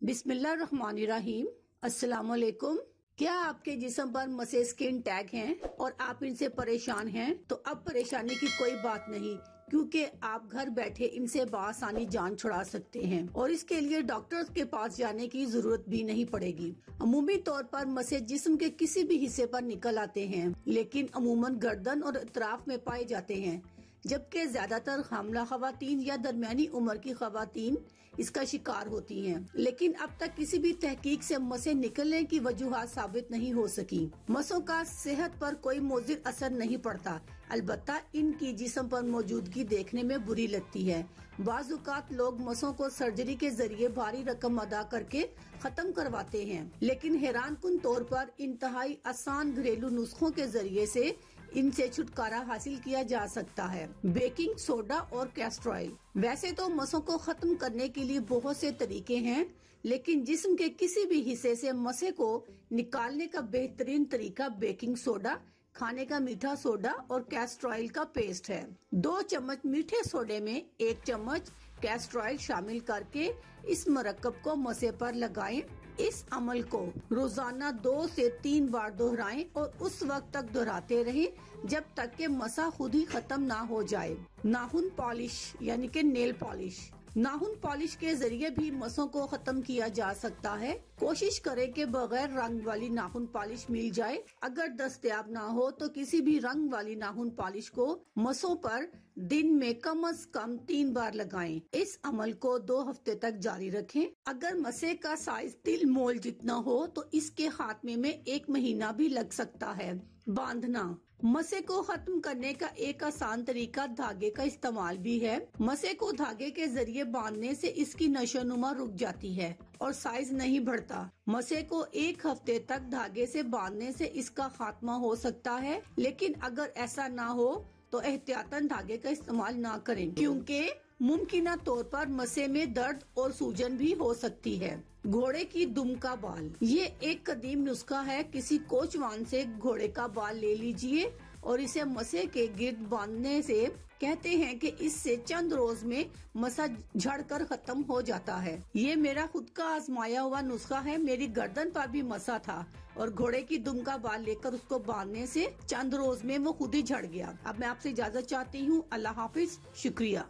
बिस्मिल्लाहिर्रहमानिर्रहीम। अस्सलाम वालेकुम। क्या आपके जिस्म पर मसे स्किन टैग हैं और आप इनसे परेशान हैं? तो अब परेशानी की कोई बात नहीं, क्योंकि आप घर बैठे इनसे बआसानी जान छुड़ा सकते हैं और इसके लिए डॉक्टर्स के पास जाने की जरूरत भी नहीं पड़ेगी। अमूमी तौर पर मसे जिस्म के किसी भी हिस्से पर निकल आते हैं, लेकिन अमूमन गर्दन और अतराफ में पाए जाते हैं, जबकि ज्यादातर हामला खवातीन या दरमियानी उम्र की खवातीन इसका शिकार होती हैं। लेकिन अब तक किसी भी तहकीक से मसे निकलने की वजूहात साबित नहीं हो सकी। मसों का सेहत पर कोई मोजिर असर नहीं पड़ता, अलबत्ता इनकी जिस्म पर मौजूदगी देखने में बुरी लगती है। बाजुकात लोग मसों को सर्जरी के जरिए भारी रकम अदा करके खत्म करवाते हैं, लेकिन हैरान कुन तौर पर इंतहाई आसान घरेलू नुस्खों के जरिए से इनसे छुटकारा हासिल किया जा सकता है। बेकिंग सोडा और कैस्टर ऑयल। वैसे तो मसों को खत्म करने के लिए बहुत से तरीके हैं, लेकिन जिस्म के किसी भी हिस्से से मसे को निकालने का बेहतरीन तरीका बेकिंग सोडा, खाने का मीठा सोडा और कैस्टर ऑयल का पेस्ट है। 2 चम्मच मीठे सोडे में 1 चम्मच कैस्टर ऑयल शामिल करके इस मरकब को मसे पर लगाएं। इस अमल को रोजाना 2 से 3 बार दोहराएं और उस वक्त तक दोहराते रहें जब तक कि मसा खुद ही खत्म ना हो जाए। नाखून पॉलिश यानी कि नेल पॉलिश। नाखून पॉलिश के जरिए भी मसों को खत्म किया जा सकता है। कोशिश करें कि बगैर रंग वाली नाखून पॉलिश मिल जाए। अगर दस्तयाब ना हो तो किसी भी रंग वाली नाखून पॉलिश को मसों पर दिन में कम से कम 3 बार लगाएं। इस अमल को 2 हफ्ते तक जारी रखें। अगर मसे का साइज तिल मोल जितना हो तो इसके खात्मे में 1 महीना भी लग सकता है। बांधना। मसे को खत्म करने का एक आसान तरीका धागे का इस्तेमाल भी है। मसे को धागे के जरिए बांधने से इसकी नशोनुमा रुक जाती है और साइज नहीं बढ़ता। मसे को 1 हफ्ते तक धागे से बांधने से इसका खात्मा हो सकता है, लेकिन अगर ऐसा ना हो तो एहतियातन धागे का इस्तेमाल ना करें, क्योंकि मुमकिना तौर पर मसे में दर्द और सूजन भी हो सकती है। घोड़े की दुम का बाल। ये एक कदीम नुस्खा है। किसी कोचवान से घोड़े का बाल ले लीजिए और इसे मसे के गिर्द बांधने से कहते हैं कि इससे चंद रोज में मसा झड़कर खत्म हो जाता है। ये मेरा खुद का आजमाया हुआ नुस्खा है। मेरी गर्दन पर भी मसा था और घोड़े की दुम का बाल लेकर उसको बांधने से चंद रोज में वो खुद ही झड़ गया। अब मैं आपसे इजाजत चाहती हूँ। अल्लाह हाफिज। शुक्रिया।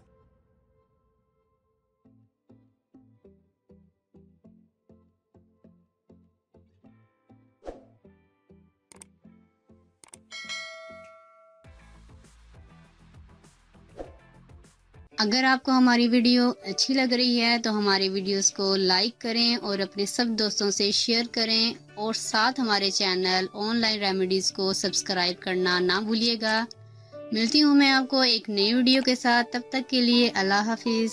अगर आपको हमारी वीडियो अच्छी लग रही है तो हमारे वीडियोस को लाइक करें और अपने सब दोस्तों से शेयर करें और साथ हमारे चैनल ऑनलाइन रेमेडीज को सब्सक्राइब करना ना भूलिएगा। मिलती हूँ मैं आपको एक नई वीडियो के साथ। तब तक के लिए अल्लाह हाफिज।